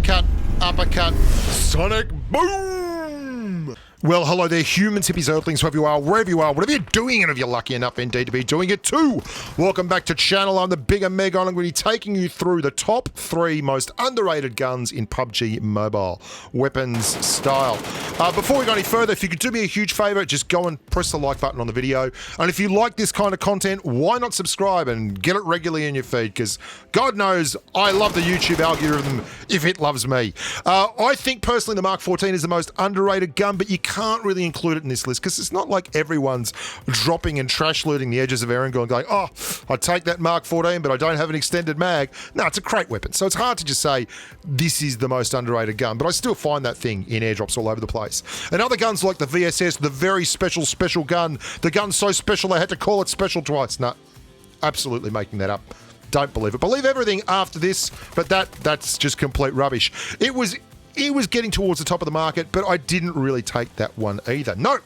uppercut, sonic boom! Well, hello there, humans, hippies, earthlings, whoever you are, wherever you are, whatever you're doing, and if you're lucky enough indeed to be doing it too. Welcome back to channel. I'm the Bigger Meg. I'm going to be taking you through the top 3 most underrated guns in PUBG Mobile, weapons style. Before we go any further, if you could do me a huge favor, just go and press the like button on the video. And if you like this kind of content, why not subscribe and get it regularly in your feed? Because God knows I love the YouTube algorithm if it loves me. I think personally the Mark 14 is the most underrated gun, but you can't really include it in this list because it's not like everyone's dropping and trash looting the edges of Erangel going, oh, I take that Mark 14, but I don't have an extended mag. No, it's a crate weapon. So it's hard to just say this is the most underrated gun, but I still find that thing in airdrops all over the place. And other guns like the VSS, the very special gun, the gun's so special they had to call it special twice. No, absolutely making that up. Don't believe it. Believe everything after this, but that's just complete rubbish. It was getting towards the top of the market, but I didn't really take that one either. No.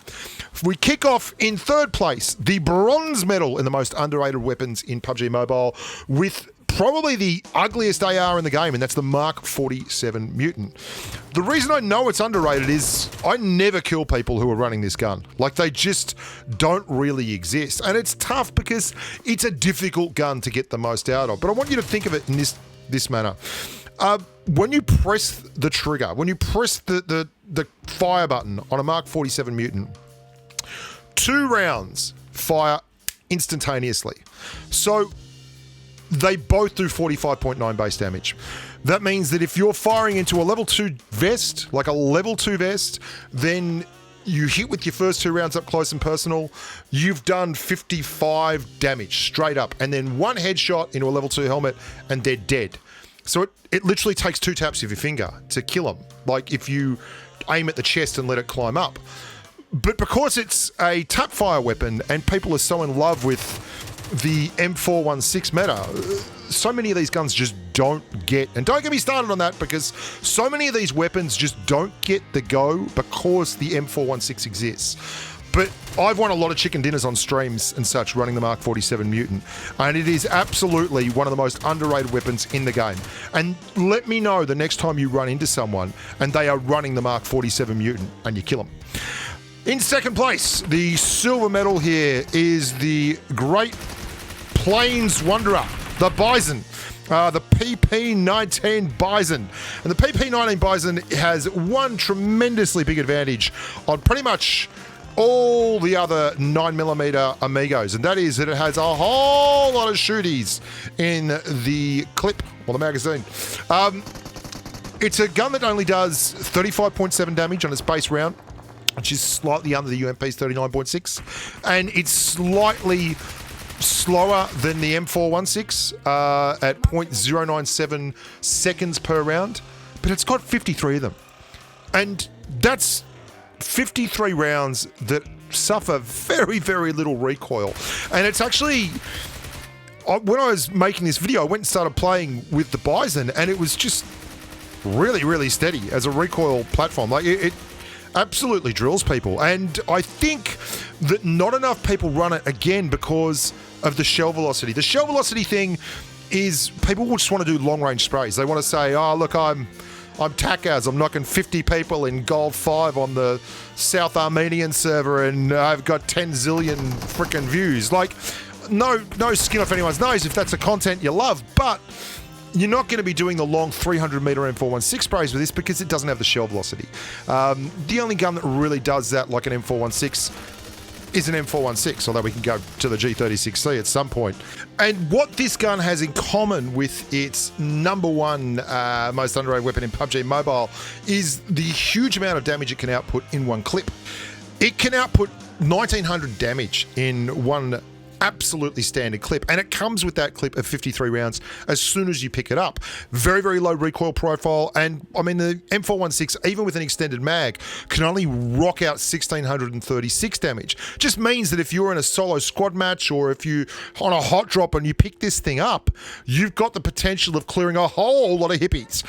We kick off in 3rd place, the bronze medal in the most underrated weapons in PUBG Mobile with probably the ugliest AR in the game, and that's the Mark 47 Mutant. The reason I know it's underrated is I never kill people who are running this gun. Like, they just don't really exist. And it's tough because it's a difficult gun to get the most out of. But I want you to think of it in this manner. When you press the trigger, when you press the fire button on a Mark 47 Mutant, 2 rounds fire instantaneously. So they both do 45.9 base damage. That means that if you're firing into a level 2 vest, like a level 2 vest, then you hit with your first 2 rounds up close and personal, you've done 55 damage straight up. And then 1 headshot into a level 2 helmet and they're dead. So it literally takes 2 taps of your finger to kill them. Like if you aim at the chest and let it climb up. But because it's a tap fire weapon and people are so in love with the M416 meta, so many of these guns just don't get, and don't get me started on that because so many of these weapons just don't get the go because the M416 exists. But I've won a lot of chicken dinners on streams and such running the Mark 47 Mutant, and it is absolutely one of the most underrated weapons in the game. And let me know the next time you run into someone and they are running the Mark 47 Mutant and you kill them. In 2nd place, the silver medal here is the Great Plains Wanderer, the Bison. The PP19 Bison. And the PP19 Bison has one tremendously big advantage on pretty much all the other 9mm Amigos, and that is that it has a whole lot of shooties in the clip or the magazine. It's a gun that only does 35.7 damage on its base round, which is slightly under the UMP's 39.6, and it's slightly slower than the M416 at 0.097 seconds per round, but it's got 53 of them. And that's 53 rounds that suffer very, very little recoil. And it's actually, when I was making this video, I went and started playing with the Bison, and it was just really, really steady as a recoil platform. Like, it absolutely drills people. And I think that not enough people run it again because of the shell velocity. The shell velocity thing is people will just want to do long range sprays. They want to say, oh, look, I'm Takaz, I'm knocking 50 people in Gold 5 on the South Armenian server and I've got 10 zillion freaking views. Like, no skin off anyone's nose if that's the content you love, but you're not going to be doing the long 300-meter M416 sprays with this because it doesn't have the shell velocity. The only gun that really does that like an M416 is an M416, although we can go to the G36C at some point. And what this gun has in common with its #1 most underrated weapon in PUBG Mobile is the huge amount of damage it can output in one clip. It can output 1900 damage in one absolutely standard clip, and it comes with that clip of 53 rounds as soon as you pick it up. Very, very low recoil profile, and I mean the M416, even with an extended mag, can only rock out 1636 damage. Just means that if you're in a solo squad match or if you on a hot drop and you pick this thing up, you've got the potential of clearing a whole lot of hippies.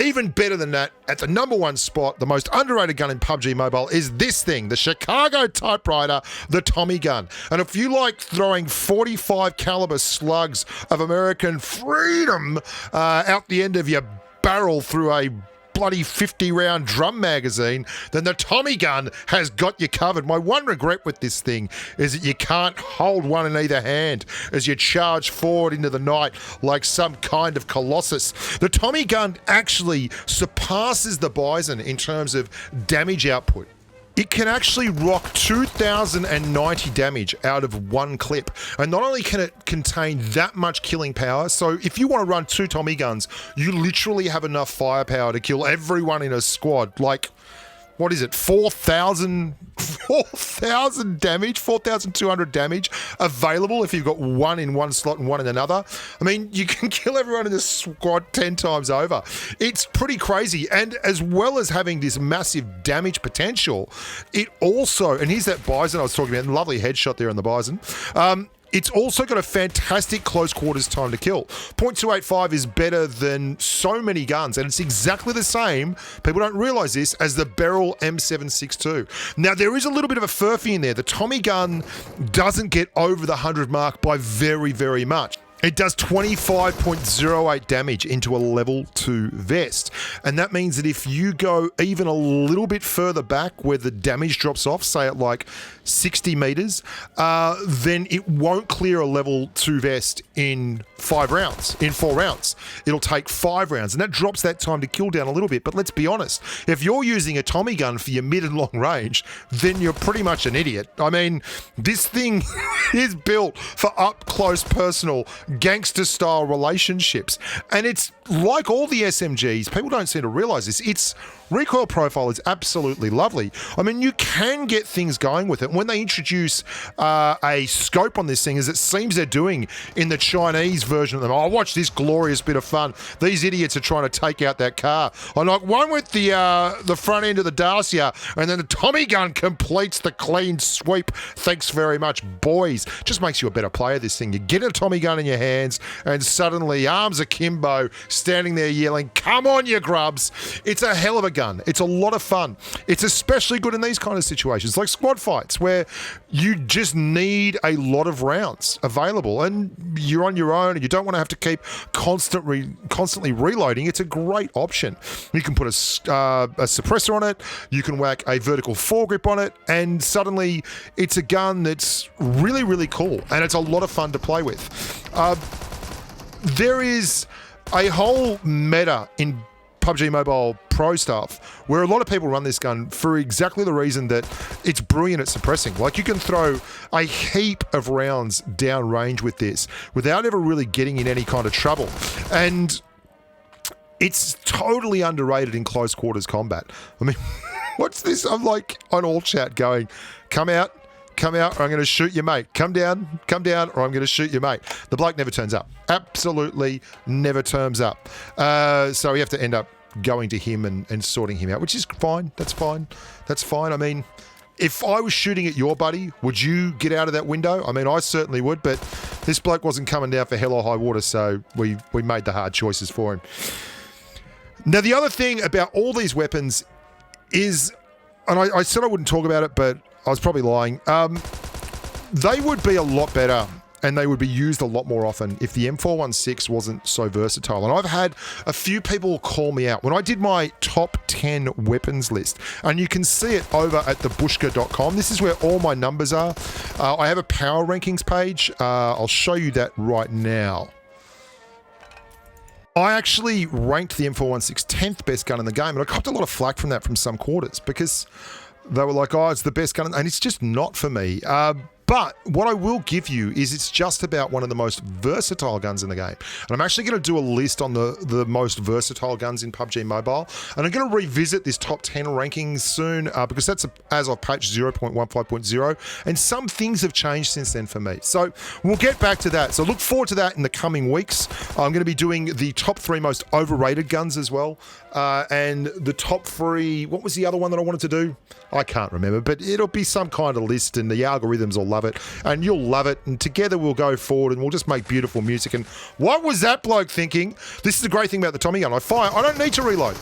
Even better than that, at the #1 spot, the most underrated gun in PUBG Mobile is this thing, the Chicago typewriter, the Tommy gun. And if you like throwing 45 caliber slugs of American freedom out the end of your barrel through a bloody 50-round drum magazine, then the Tommy gun has got you covered. My one regret with this thing is that you can't hold one in either hand as you charge forward into the night like some kind of colossus. The Tommy gun actually surpasses the Bison in terms of damage output. It can actually rock 2,090 damage out of one clip. And not only can it contain that much killing power, so if you want to run 2 Tommy guns, you literally have enough firepower to kill everyone in a squad. Like, what is it, 4,000 damage, 4,200 damage available if you've got one in one slot and one in another. I mean, you can kill everyone in the squad 10 times over. It's pretty crazy. And as well as having this massive damage potential, it also, and here's that Bison I was talking about, lovely headshot there on the Bison. It's also got a fantastic close quarters time to kill. 0.285 is better than so many guns, and it's exactly the same, people don't realize this, as the Beryl M762. Now, there is a little bit of a furphy in there. The Tommy gun doesn't get over the 100 mark by very, very much. It does 25.08 damage into a level 2 vest. And that means that if you go even a little bit further back where the damage drops off, say at like 60 meters, then it won't clear a level 2 vest in 4 rounds. It'll take 5 rounds, and that drops that time to kill down a little bit. But let's be honest, if you're using a Tommy gun for your mid and long range, then you're pretty much an idiot. I mean, this thing is built for up close personal gangster style relationships, and it's like all the SMGs, people don't seem to realize this, its recoil profile is absolutely lovely. I mean, you can get things going with it. When they introduce a scope on this thing, as it seems they're doing in the Chinese version of them, oh, watch this glorious bit of fun. These idiots are trying to take out that car. I'm like, one with the front end of the Dacia, and then the Tommy gun completes the clean sweep. Thanks very much, boys. Just makes you a better player, this thing. You get a Tommy gun in your hands, and suddenly arms akimbo, standing there yelling, come on, you grubs. It's a hell of a gun. It's a lot of fun. It's especially good in these kind of situations, like squad fights, where you just need a lot of rounds available, and you're on your own, and you don't want to have to keep constantly reloading. It's a great option. You can put a suppressor on it. You can whack a vertical foregrip on it, and suddenly it's a gun that's really, really cool, and it's a lot of fun to play with. There is a whole meta in PUBG Mobile Pro stuff where a lot of people run this gun for exactly the reason that it's brilliant at suppressing. Like, you can throw a heap of rounds down range with this without ever really getting in any kind of trouble. And it's totally underrated in close quarters combat. I mean, what's this? I'm like on all chat going, come out, or I'm going to shoot your mate. Come down, or I'm going to shoot your mate. The bloke never turns up. Absolutely never turns up. So we have to end up going to him and sorting him out, which is fine. That's fine. I mean, if I was shooting at your buddy, would you get out of that window? I mean, I certainly would, but this bloke wasn't coming down for hell or high water, so we made the hard choices for him. Now, the other thing about all these weapons is, and I said I wouldn't talk about it, but I was probably lying. They would be a lot better, and they would be used a lot more often if the M416 wasn't so versatile. And I've had a few people call me out when I did my top 10 weapons list, and you can see it over at thebushka.com. This is where all my numbers are. I have a power rankings page. I'll show you that right now. I actually ranked the M416 10th best gun in the game, and I copped a lot of flack from that from some quarters because they were like, oh, it's the best gun, and it's just not for me. But what I will give you is it's just about one of the most versatile guns in the game. And I'm actually going to do a list on the most versatile guns in PUBG Mobile. And I'm going to revisit this top 10 rankings soon because that's as of patch 0.15.0. And some things have changed since then for me. So we'll get back to that. So look forward to that in the coming weeks. I'm going to be doing the top 3 most overrated guns as well. And the top 3, what was the other one that I wanted to do? I can't remember, but it'll be some kind of list and the algorithms will love it and you'll love it. And together we'll go forward and we'll just make beautiful music. And what was that bloke thinking? This is the great thing about the Tommy gun. I fire, I don't need to reload.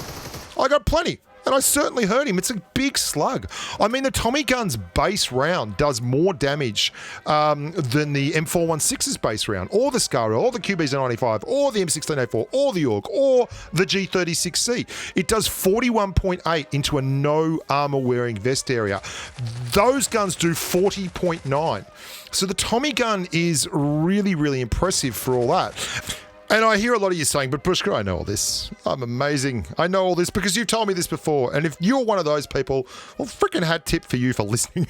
I got plenty. And I certainly hurt him. It's a big slug. I mean, the Tommy gun's base round does more damage than the M416's base round, or the Scaro, or the QBZ95, or the M16A4, or the AUG, or the G36C. It does 41.8 into a no armor-wearing vest area. Those guns do 40.9. So the Tommy gun is really, really impressive for all that. And I hear a lot of you saying, but Bushka, I know all this. I'm amazing. I know all this because you've told me this before. And if you're one of those people, well, freaking hat tip for you for listening.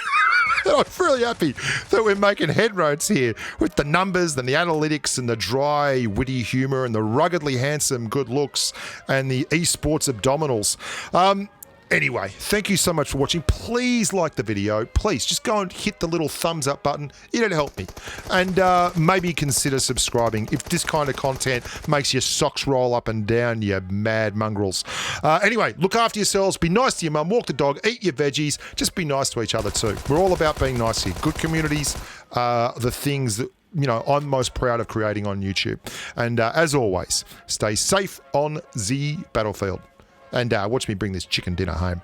I'm really happy that we're making headroads here with the numbers and the analytics and the dry, witty humour and the ruggedly handsome good looks and the esports abdominals. Anyway, thank you so much for watching. Please like the video. Please just go and hit the little thumbs up button. It'll help me. And maybe consider subscribing if this kind of content makes your socks roll up and down, you mad mongrels. Anyway, look after yourselves. Be nice to your mum. Walk the dog. Eat your veggies. Just be nice to each other too. We're all about being nice here. Good communities are the things that I'm most proud of creating on YouTube. And as always, stay safe on the battlefield. And watch me bring this chicken dinner home.